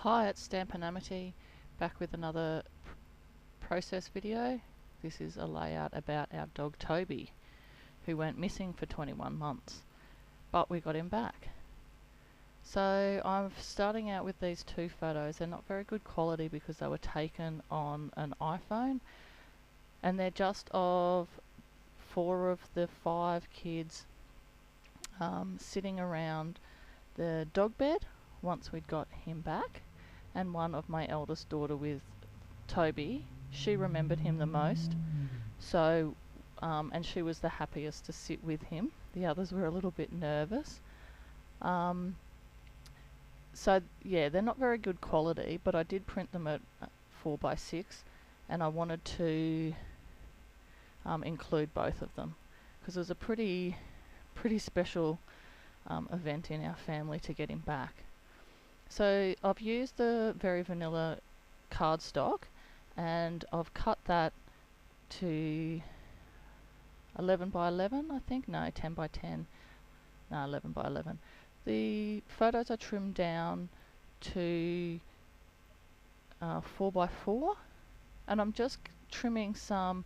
Hi, it's Stampin Up, back with another process video. This is a layout about our dog Toby, who went missing for 21 months, but we got him back. So I'm starting out with these two photos. They're not very good quality because they were taken on an iPhone, and they're just of 4 of the 5 kids sitting around the dog bed once we'd got him back, and one of my eldest daughter with Toby. She remembered him the most, so and she was the happiest to sit with him. The others were a little bit nervous. So yeah, they're not very good quality, but I did print them at 4x6, and I wanted to include both of them because it was a pretty special event in our family to get him back. So I've used the very vanilla cardstock, and I've cut that to 11x11, I think. No, 10x10. No, 11x11. The photos are trimmed down to 4x4, and I'm just trimming some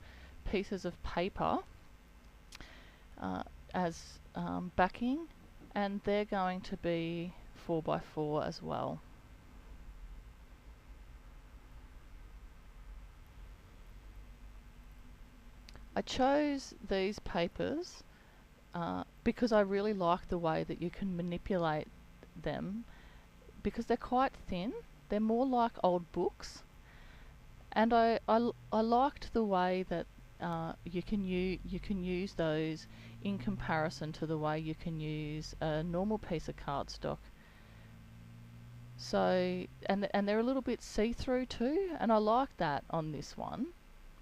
pieces of paper as backing, and they're going to be 4x4 as well. I chose these papers because I really like the way that you can manipulate them, because they're quite thin. They're more like old books, and I liked the way that you can use those in comparison to the way you can use a normal piece of cardstock. So, and they're a little bit see-through too, and I like that on this one.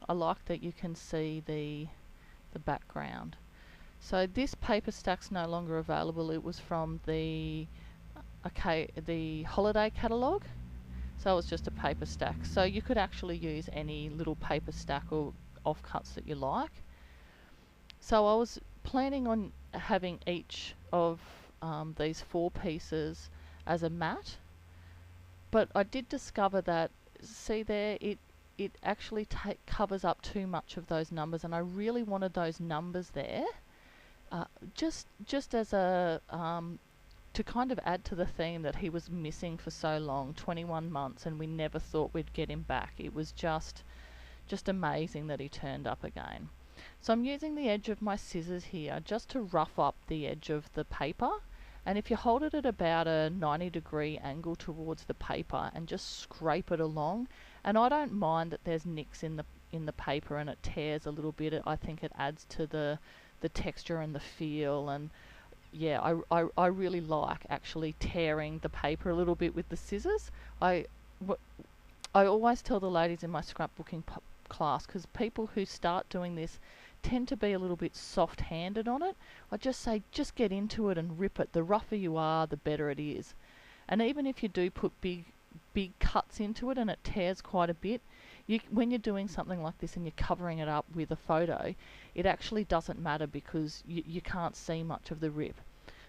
I like that you can see the background. So this paper stack's no longer available. It was from the holiday catalogue, so it was just a paper stack. So you could actually use any little paper stack or offcuts that you like. So I was planning on having each of these 4 pieces as a mat, but I did discover that, see there, it actually covers up too much of those numbers, and I really wanted those numbers there, just as a to kind of add to the theme that he was missing for so long, 21 months, and we never thought we'd get him back. It was just amazing that he turned up again. So I'm using the edge of my scissors here just to rough up the edge of the paper, and if you hold it at about a 90-degree angle towards the paper and just scrape it along, and I don't mind that there's nicks in the paper and it tears a little bit. I think it adds to the texture and the feel, and yeah, I really like actually tearing the paper a little bit with the scissors. I always tell the ladies in my scrapbooking class, because people who start doing this tend to be a little bit soft-handed on it, I just say, just get into it and rip it. The rougher you are, the better it is. And even if you do put big cuts into it and it tears quite a bit, when you're doing something like this and you're covering it up with a photo, it actually doesn't matter because you can't see much of the rip.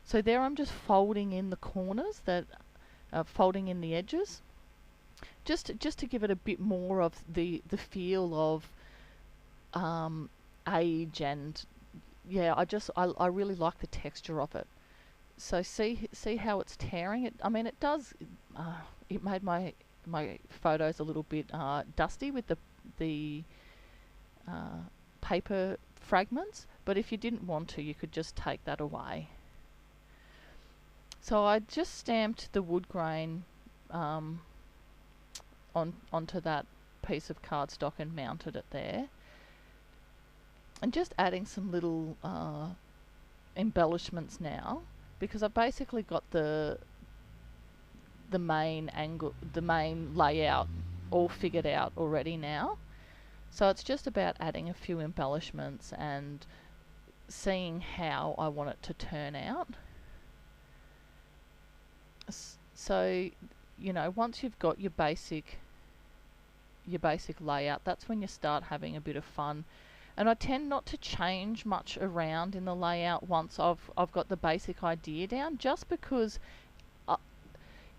So there I'm just folding in the corners, folding in the edges, just to give it a bit more of the feel of age, and yeah, I really like the texture of it. So see how it's tearing it. I mean, it does. It made my photos a little bit dusty with the paper fragments, but if you didn't want to, you could just take that away. So I just stamped the wood grain onto that piece of cardstock and mounted it there, and just adding some little embellishments now, because I've basically got the main layout all figured out already now. So it's just about adding a few embellishments and seeing how I want it to turn out. So, you know, once you've got your basic layout, that's when you start having a bit of fun. And I tend not to change much around in the layout once I've got the basic idea down, just because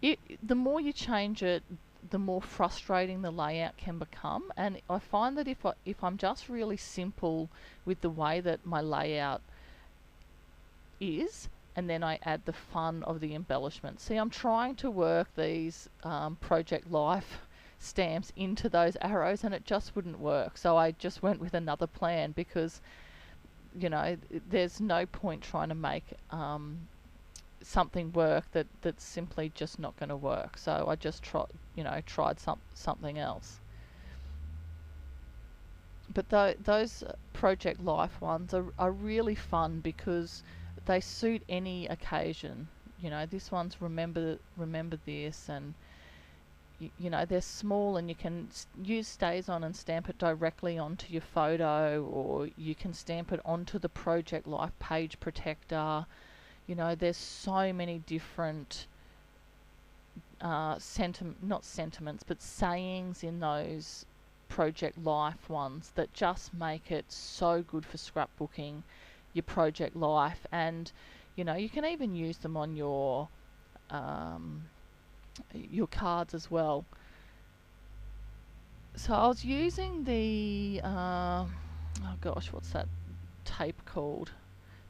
the more you change it, the more frustrating the layout can become. And I find that if I'm just really simple with the way that my layout is, and then I add the fun of the embellishment. See, I'm trying to work these Project Life stamps into those arrows, and it just wouldn't work. So I just went with another plan, because there's no point trying to make something work that's simply just not going to work. So I just tried something else. But those Project Life ones are really fun because they suit any occasion. This one's remember this, and they're small, and you can use Stays On and stamp it directly onto your photo, or you can stamp it onto the Project Life page protector. There's so many different not sentiments, but sayings in those Project Life ones that just make it so good for scrapbooking your Project Life. And you can even use them on your cards as well. So I was using the oh gosh, what's that tape called?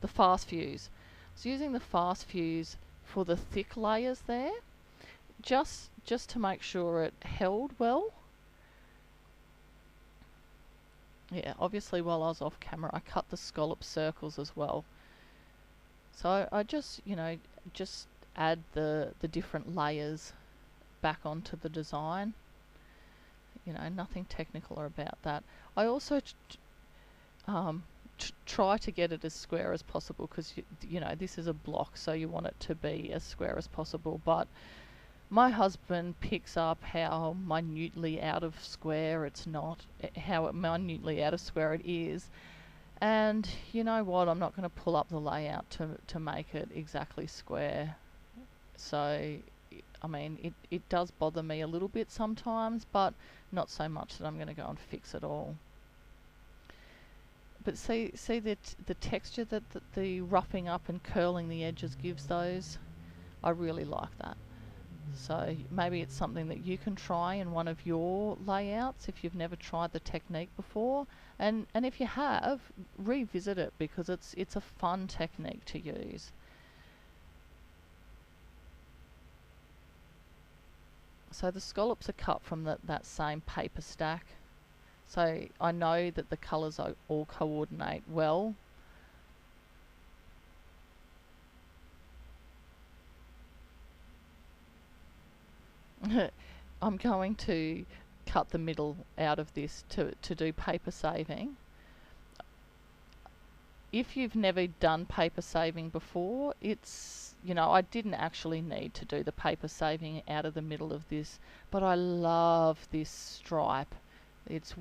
The Fast Fuse. I was using the Fast Fuse for the thick layers there, just to make sure it held well. Yeah, obviously while I was off camera, I cut the scallop circles as well. So I just add the different layers back onto the design. Nothing technical about that. I also try to get it as square as possible, because this is a block, so you want it to be as square as possible. But my husband picks up how minutely out of square it's not, how minutely out of square it is. And you know what, I'm not going to pull up the layout to make it exactly square. So, I mean, it does bother me a little bit sometimes, but not so much that I'm going to go and fix it all. But see the texture that the roughing up and curling the edges gives those? I really like that. So maybe it's something that you can try in one of your layouts if you've never tried the technique before. And if you have, revisit it, because it's a fun technique to use. So the scallops are cut from that same paper stack. So I know that the colours all coordinate well. I'm going to cut the middle out of this to do paper saving. If you've never done paper saving before, it's, I didn't actually need to do the paper saving out of the middle of this, but I love this stripe. It's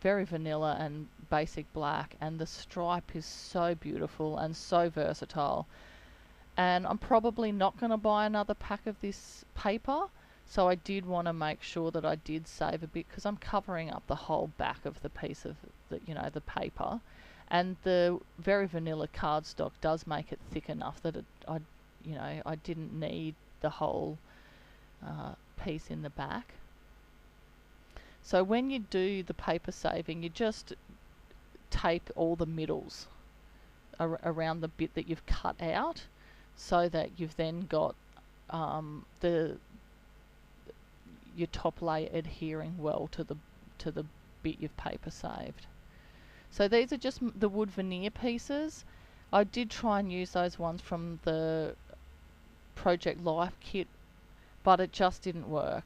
very vanilla and basic black, and the stripe is so beautiful and so versatile. And I'm probably not going to buy another pack of this paper, so I did want to make sure that I did save a bit, because I'm covering up the whole back of the piece of the paper. And the very vanilla cardstock does make it thick enough that I didn't need the whole piece in the back. So when you do the paper saving, you just tape all the middles around the bit that you've cut out, so that you've then got your top layer adhering well to the bit you've paper saved. So these are just the wood veneer pieces. I did try and use those ones from the Project Life kit, but it just didn't work.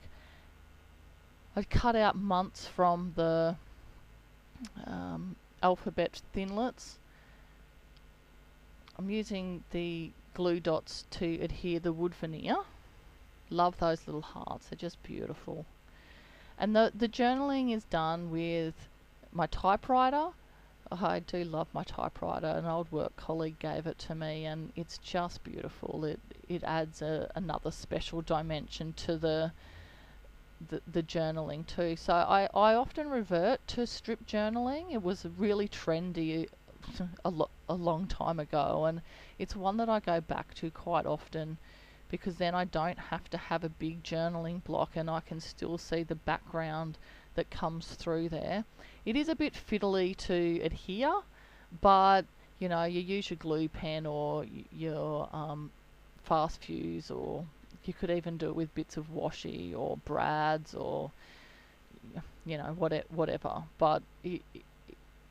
I cut out months from the alphabet thinlits. I'm using the glue dots to adhere the wood veneer. Love those little hearts, they're just beautiful. And the journaling is done with my typewriter. I do love my typewriter. An old work colleague gave it to me, and it's just beautiful. It adds another special dimension to the journaling too. So I often revert to strip journaling. It was really trendy a long time ago, and it's one that I go back to quite often, because then I don't have to have a big journaling block and I can still see the background that comes through there. It is a bit fiddly to adhere, but you know, you use your glue pen or your fast fuse, or you could even do it with bits of washi or brads, or you know, whatever. But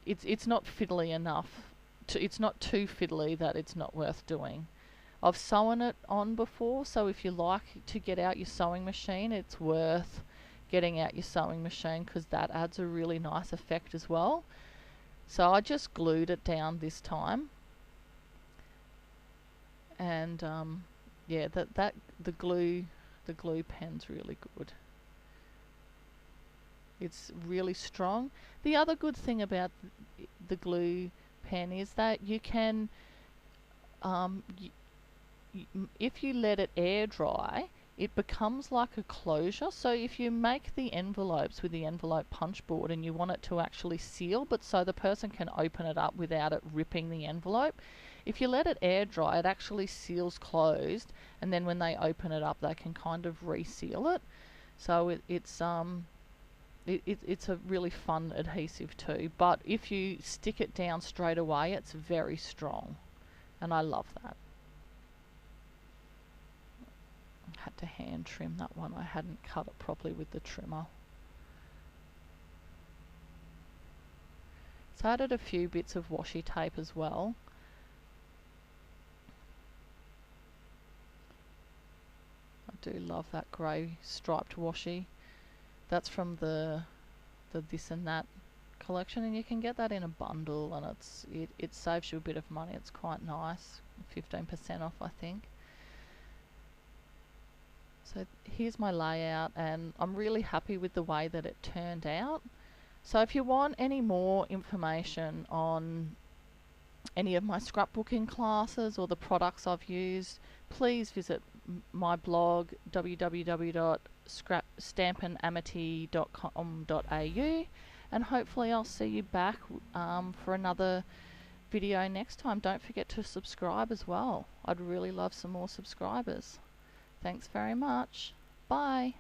it's not fiddly enough. It's not too fiddly that it's not worth doing. I've sewn it on before, so if you like to get out your sewing machine, it's worth getting out your sewing machine, because that adds a really nice effect as well. So I just glued it down this time, and yeah, the glue pen's really good. It's really strong. The other good thing about the glue pen is that you can, if you let it air dry, it becomes like a closure. So if you make the envelopes with the envelope punch board and you want it to actually seal, but so the person can open it up without it ripping the envelope, if you let it air dry, it actually seals closed, and then when they open it up, they can kind of reseal it. So it's a really fun adhesive too. But if you stick it down straight away, it's very strong, and I love that. Had to hand trim that one. I hadn't cut it properly with the trimmer. So I added a few bits of washi tape as well. I do love that grey striped washi. That's from the This and That collection, and you can get that in a bundle, and it saves you a bit of money. It's quite nice, 15% off I think. So here's my layout, and I'm really happy with the way that it turned out. So if you want any more information on any of my scrapbooking classes or the products I've used, please visit my blog www.stampinamity.com.au, and hopefully I'll see you back for another video next time. Don't forget to subscribe as well. I'd really love some more subscribers. Thanks very much. Bye.